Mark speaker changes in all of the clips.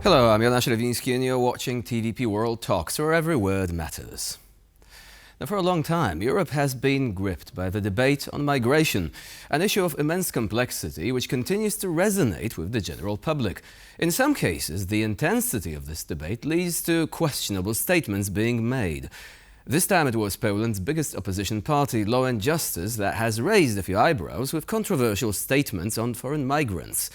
Speaker 1: Hello, I'm Aleksandra Wiśniewska and you're watching TVP World Talks, where every word matters. Now, for a long time, Europe has been gripped by the debate on migration, an issue of immense complexity which continues to resonate with the general public. In some cases, the intensity of this debate leads to questionable statements being made. This time it was Poland's biggest opposition party, Law and Justice, that has raised a few eyebrows with controversial statements on foreign migrants.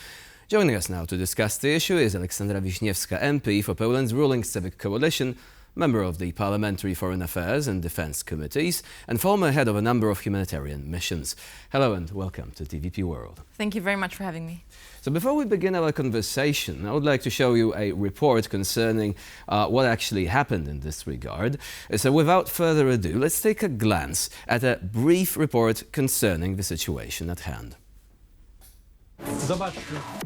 Speaker 1: Joining us now to discuss the issue is Aleksandra Wiśniewska, MP for Poland's ruling Civic Coalition, member of the Parliamentary Foreign Affairs and Defence Committees, and former head of a number of humanitarian missions. Hello and welcome to TVP World.
Speaker 2: Thank you very much for having me.
Speaker 1: So before we begin our conversation, I would like to show you a report concerning what actually happened in this regard. So without further ado, let's take a glance at a brief report concerning the situation at hand.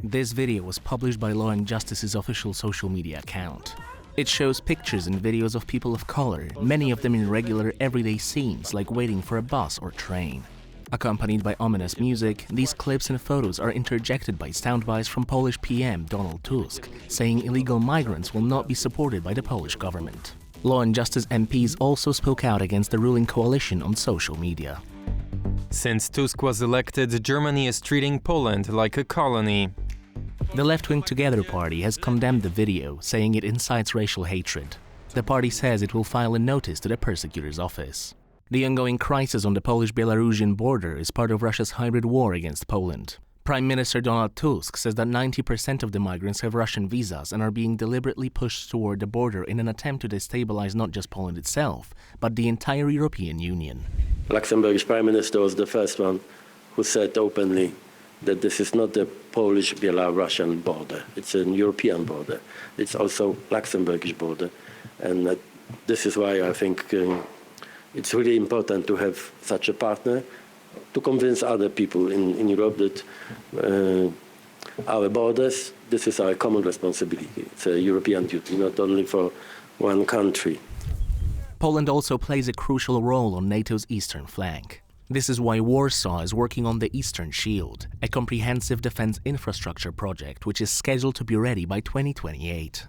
Speaker 3: This video was published by Law and Justice's official social media account. It shows pictures and videos of people of color, many of them in regular everyday scenes like waiting for a bus or train. Accompanied by ominous music, these clips and photos are interjected by soundbites from Polish PM Donald Tusk, saying illegal migrants will not be supported by the Polish government. Law and Justice MPs also spoke out against the ruling coalition on social media.
Speaker 4: Since Tusk was elected, Germany is treating Poland like a colony.
Speaker 3: The left-wing Together party has condemned the video, saying it incites racial hatred. The party says it will file a notice to the persecutor's office. The ongoing crisis on the Polish-Belarusian border is part of Russia's hybrid war against Poland. Prime Minister Donald Tusk says that 90% of the migrants have Russian visas and are being deliberately pushed toward the border in an attempt to destabilize not just Poland itself, but the entire European Union.
Speaker 5: Luxembourg's Prime Minister was the first one who said openly that this is not the Polish-Belarusian border. It's a European border. It's also Luxembourgish border. And this is why I think it's really important to have such a partner to convince other people in Europe that our borders, this is our common responsibility. It's a European duty, not only for one country.
Speaker 3: Poland also plays a crucial role on NATO's eastern flank. This is why Warsaw is working on the Eastern Shield, a comprehensive defense infrastructure project which is scheduled to be ready by 2028.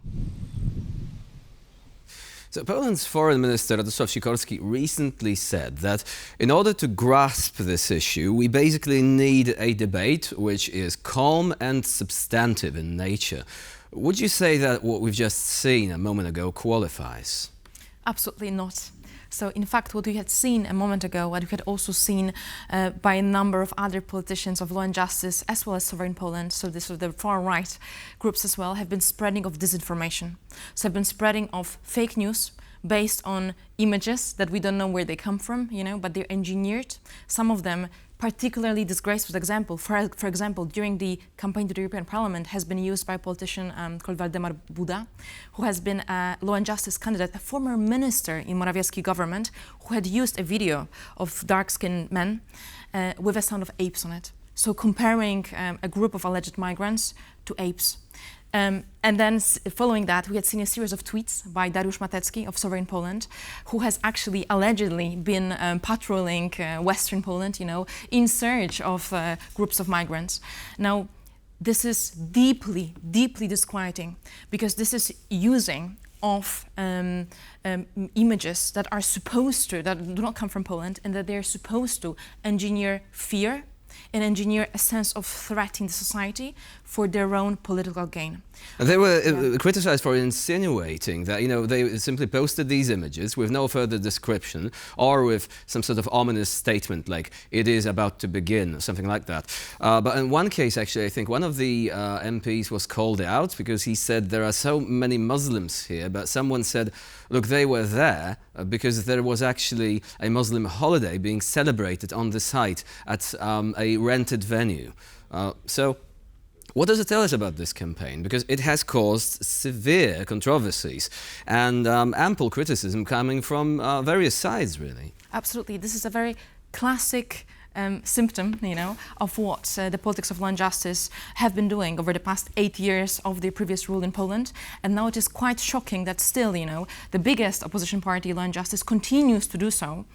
Speaker 1: So Poland's Foreign Minister Radosław Sikorski recently said that in order to grasp this issue, we basically need a debate which is calm and substantive in nature. Would you say that what we've just seen a moment ago qualifies?
Speaker 2: Absolutely not. So, in fact, what we had seen a moment ago, what we had also seen by a number of other politicians of Law and Justice, as well as Sovereign Poland, so this are the far-right groups as well, have been spreading of disinformation. So have been spreading of fake news based on images that we don't know where they come from, but they're engineered. Some of them particularly disgraceful example. For example, during the campaign to the European Parliament has been used by a politician called Waldemar Buda, who has been a Law and Justice candidate, a former minister in Morawiecki government, who had used a video of dark-skinned men with a sound of apes on it. So comparing a group of alleged migrants to apes. And then following that, we had seen a series of tweets by Dariusz Matecki of Sovereign Poland, who has actually allegedly been patrolling Western Poland, in search of groups of migrants. Now, this is deeply, deeply disquieting, because this is using of images that are that do not come from Poland, and that they're supposed to engineer fear and engineer a sense of threat in the society for their own political gain.
Speaker 1: They were criticized for insinuating that, they simply posted these images with no further description or with some sort of ominous statement like, it is about to begin, or something like that. But in one case, actually, I think one of the MPs was called out because he said there are so many Muslims here, but someone said, look, they were there because there was actually a Muslim holiday being celebrated on the site at a rented venue. So what does it tell us about this campaign? Because it has caused severe controversies and ample criticism coming from various sides, really.
Speaker 2: Absolutely. This is a very classic symptom, of what the politics of law and justice have been doing over the past 8 years of the previous rule in Poland. And now it is quite shocking that still, the biggest opposition party, Law and Justice, continues to do so,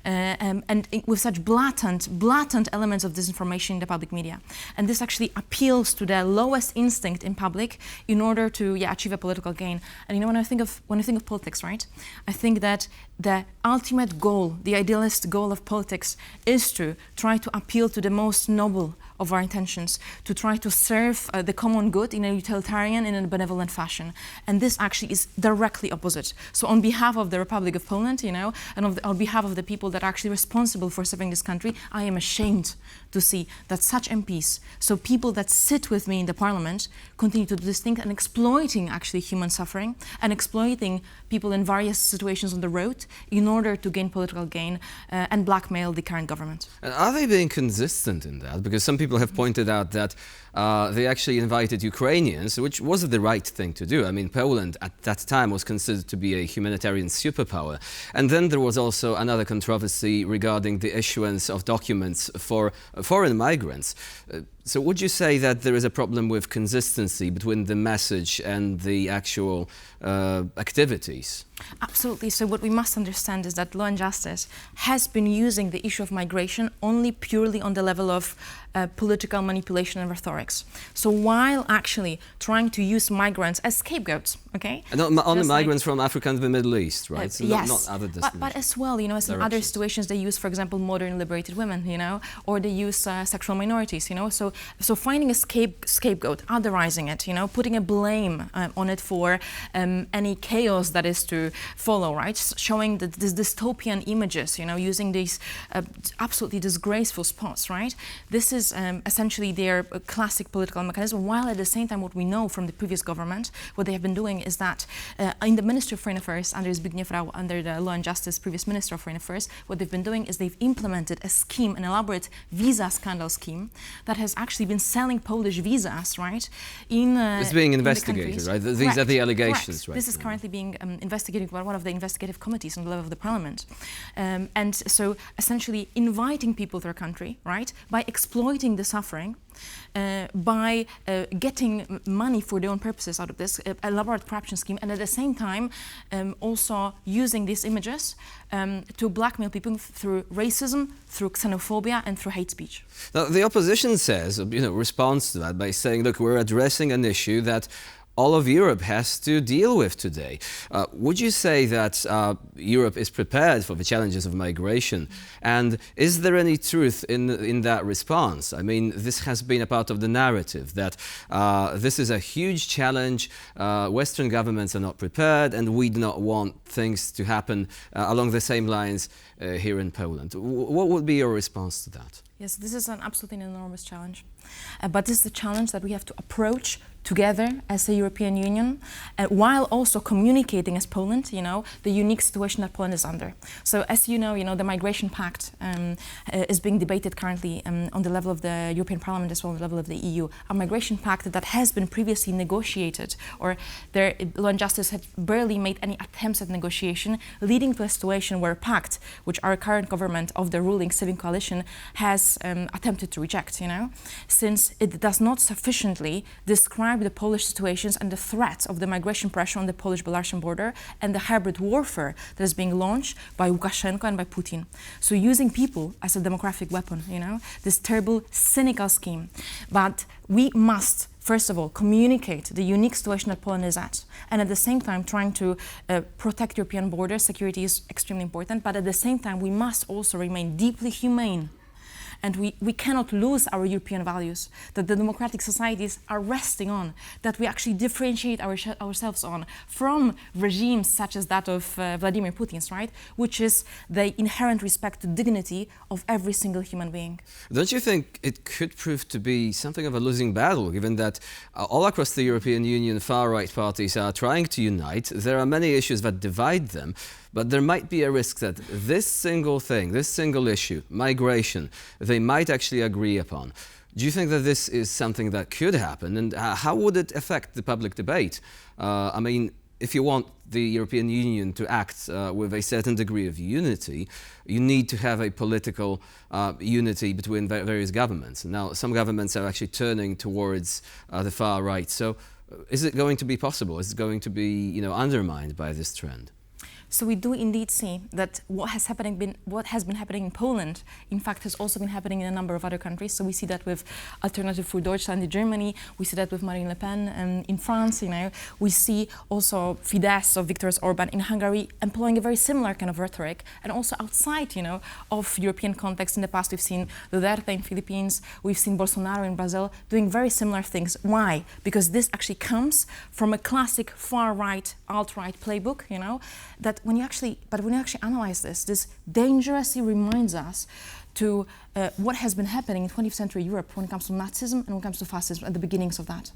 Speaker 2: and with such blatant elements of disinformation in the public media. And this actually appeals to the lowest instinct in public in order to achieve a political gain. And when I think of politics, right, I think that the ultimate goal, the idealist goal of politics, is to try to appeal to the most noble of our intentions, to try to serve the common good in a utilitarian, in a benevolent fashion. And this actually is directly opposite. So on behalf of the Republic of Poland, and on behalf of the people that are actually responsible for serving this country, I am ashamed to see that such MPs, so people that sit with me in the parliament, continue to do this thing and exploiting actually human suffering and exploiting people in various situations on the road in order to gain political gain and blackmail the current government.
Speaker 1: And are they being consistent in that? Because some people have pointed out that they actually invited Ukrainians, which was the right thing to do. I mean, Poland at that time was considered to be a humanitarian superpower. And then there was also another controversy regarding the issuance of documents for foreign migrants. So would you say that there is a problem with consistency between the message and the actual activities?
Speaker 2: Absolutely. So what we must understand is that Law and Justice has been using the issue of migration only purely on the level of political manipulation and rhetorics. So while actually trying to use migrants as scapegoats, okay?
Speaker 1: And not only migrants from Africa and the Middle East, right? So
Speaker 2: yes,
Speaker 1: not other destinations.
Speaker 2: But as well, as in other situations, they use, for example, modern liberated women, or they use sexual minorities, So finding a scapegoat, otherizing it, putting a blame on it for any chaos that is to follow, right? Showing these dystopian images, using these absolutely disgraceful spots, right? This is essentially their classic political mechanism, while at the same time what we know from the previous government, what they have been doing is that in the Ministry of Foreign Affairs, under Zbigniew Rau, under the Law and Justice previous Minister of Foreign Affairs, what they've been doing is they've implemented a scheme, an elaborate visa scandal scheme that has actually been selling Polish visas, right? It's
Speaker 1: being investigated, right? These are the allegations, right?
Speaker 2: This is currently being investigated by one of the investigative committees on the level of the parliament. And so essentially inviting people to their country, right? By exploiting the suffering, by getting money for their own purposes out of this elaborate corruption scheme, and at the same time also using these images to blackmail people through racism, through xenophobia, and through hate speech.
Speaker 1: Now, the opposition says, responds to that by saying, look, we're addressing an issue that all of Europe has to deal with today. Would you say that Europe is prepared for the challenges of migration? And is there any truth in that response? I mean, this has been a part of the narrative that this is a huge challenge, Western governments are not prepared, and we do not want things to happen along the same lines here in Poland. What would be your response to that?
Speaker 2: Yes, this is an absolutely enormous challenge. But this is a challenge that we have to approach together as a European Union, while also communicating as Poland, the unique situation that Poland is under. So as you know, the Migration Pact is being debated currently on the level of the European Parliament as well as the level of the EU. A Migration Pact that has been previously negotiated, or Law and Justice had barely made any attempts at negotiation, leading to a situation where a pact, which our current government of the ruling Civic Coalition has attempted to reject, since it does not sufficiently describe the Polish situations and the threat of the migration pressure on the Polish-Belarusian border and the hybrid warfare that is being launched by Lukashenko and by Putin. So using people as a demographic weapon, this terrible, cynical scheme. But we must, first of all, communicate the unique situation that Poland is at, and at the same time trying to protect European borders. Security is extremely important, but at the same time we must also remain deeply humane. And we cannot lose our European values that the democratic societies are resting on, that we actually differentiate ourselves on from regimes such as that of Vladimir Putin's, right? Which is the inherent respect to dignity of every single human being.
Speaker 1: Don't you think it could prove to be something of a losing battle, given that all across the European Union, far-right parties are trying to unite? There are many issues that divide them. But there might be a risk that this single thing, this single issue, migration, they might actually agree upon. Do you think that this is something that could happen? And how would it affect the public debate? I mean, if you want the European Union to act with a certain degree of unity, you need to have a political unity between various governments. Now, some governments are actually turning towards the far right. So, is it going to be possible? Is it going to be, undermined by this trend?
Speaker 2: So we do indeed see that what has been happening in Poland, in fact, has also been happening in a number of other countries. So we see that with Alternative für Deutschland in Germany. We see that with Marine Le Pen in France. We see also Fidesz of Viktor Orban in Hungary employing a very similar kind of rhetoric, and also outside, of European context. In the past, we've seen Duterte in Philippines. We've seen Bolsonaro in Brazil doing very similar things. Why? Because this actually comes from a classic far-right, alt-right playbook. That when you actually analyze this dangerously reminds us to what has been happening in 20th century Europe when it comes to Nazism and when it comes to fascism at the beginnings of that.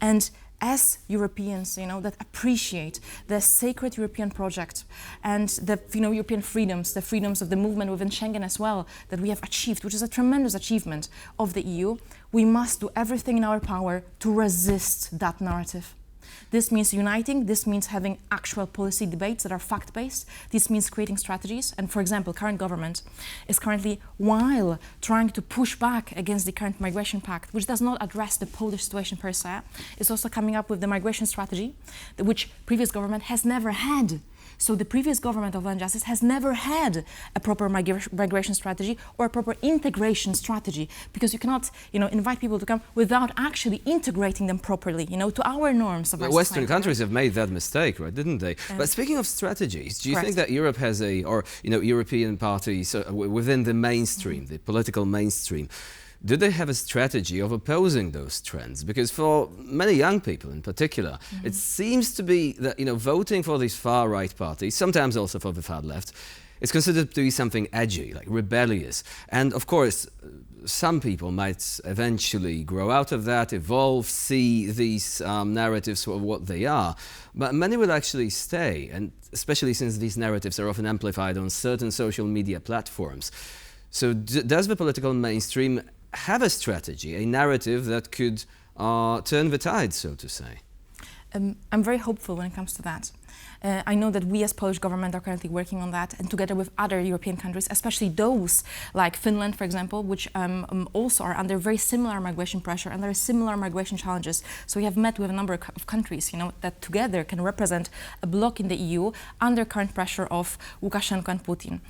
Speaker 2: And as Europeans, that appreciate the sacred European project and the European freedoms, the freedoms of the movement within Schengen as well, that we have achieved, which is a tremendous achievement of the EU, we must do everything in our power to resist that narrative. This means uniting, this means having actual policy debates that are fact-based, this means creating strategies. And for example, current government is currently, while trying to push back against the current migration pact, which does not address the Polish situation per se, is also coming up with the migration strategy, which previous government has never had. So the previous government of Law and Justice has never had a proper migration strategy or a proper integration strategy, because you cannot, invite people to come without actually integrating them properly, to our norms of our
Speaker 1: Western
Speaker 2: society,
Speaker 1: countries have made that mistake, right, didn't they? But speaking of strategies, do you think that Europe has European parties within the mainstream, the political mainstream, do they have a strategy of opposing those trends? Because for many young people in particular, it seems to be that, voting for these far-right parties, sometimes also for the far left, is considered to be something edgy, like rebellious. And of course, some people might eventually grow out of that, evolve, see these narratives for what they are. But many will actually stay, and especially since these narratives are often amplified on certain social media platforms. So does the political mainstream have a strategy, a narrative that could turn the tide, so to say?
Speaker 2: I'm very hopeful when it comes to that. I know that we as Polish government are currently working on that, and together with other European countries, especially those like Finland, for example, which also are under very similar migration pressure and there are similar migration challenges. So we have met with a number of countries, that together can represent a bloc in the EU under current pressure of Lukashenko and Putin.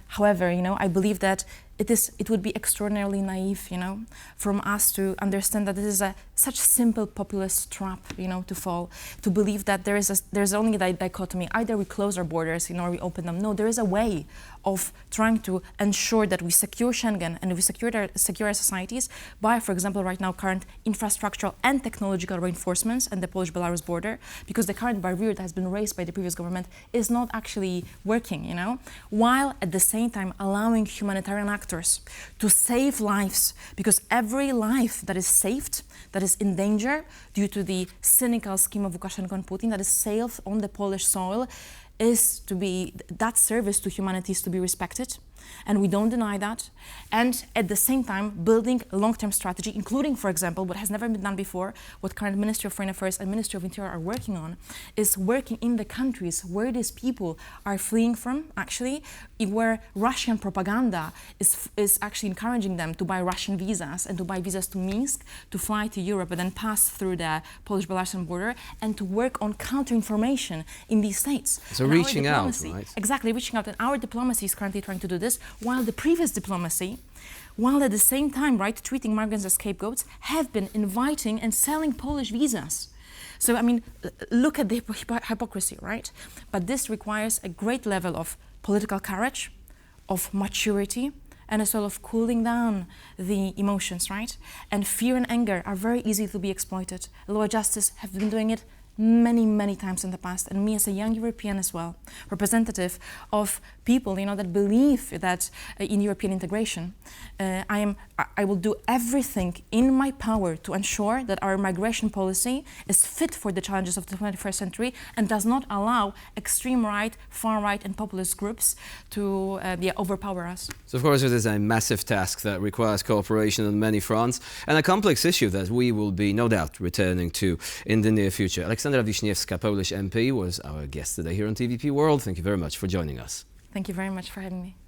Speaker 2: However, I believe that it would be extraordinarily naive, from us to understand that this is such simple populist trap, to fall, to believe that there's only a dichotomy. Either we close our borders, or we open them. No, there is a way of trying to ensure that we secure Schengen and we secure our societies by, for example, right now, current infrastructural and technological reinforcements at the Polish-Belarus border, because the current barrier that has been raised by the previous government is not actually working, while at the same time allowing humanitarian actors to save lives, because every life that is saved, that is in danger due to the cynical scheme of Lukashenko and Putin, that is saved on the Polish soil, that service to humanity is to be respected. And we don't deny that. And at the same time, building a long-term strategy, including, for example, what has never been done before, what current Ministry of Foreign Affairs and Ministry of Interior are working on, is working in the countries where these people are fleeing from, actually, where Russian propaganda is actually encouraging them to buy Russian visas and to buy visas to Minsk, to fly to Europe and then pass through the Polish-Belarusian border, and to work on counter-information in these states.
Speaker 1: So reaching out, right?
Speaker 2: Exactly, reaching out. And our diplomacy is currently trying to do this, while the previous diplomacy, while at the same time, treating migrants as scapegoats, have been inviting and selling Polish visas. So, look at the hypocrisy, right? But this requires a great level of political courage, of maturity, and a sort of cooling down the emotions, right? And fear and anger are very easy to be exploited. Law and Justice have been doing it many, many times in the past, and me as a young European as well, representative of people, that believe that in European integration, I will do everything in my power to ensure that our migration policy is fit for the challenges of the 21st century and does not allow extreme right, far right, and populist groups to overpower us.
Speaker 1: So, of course, it is a massive task that requires cooperation on many fronts and a complex issue that we will be, no doubt, returning to in the near future. Aleksandra Aleksandra Wiśniewska, Polish MP, was our guest today here on TVP World. Thank you very much for joining us.
Speaker 2: Thank you very much for having me.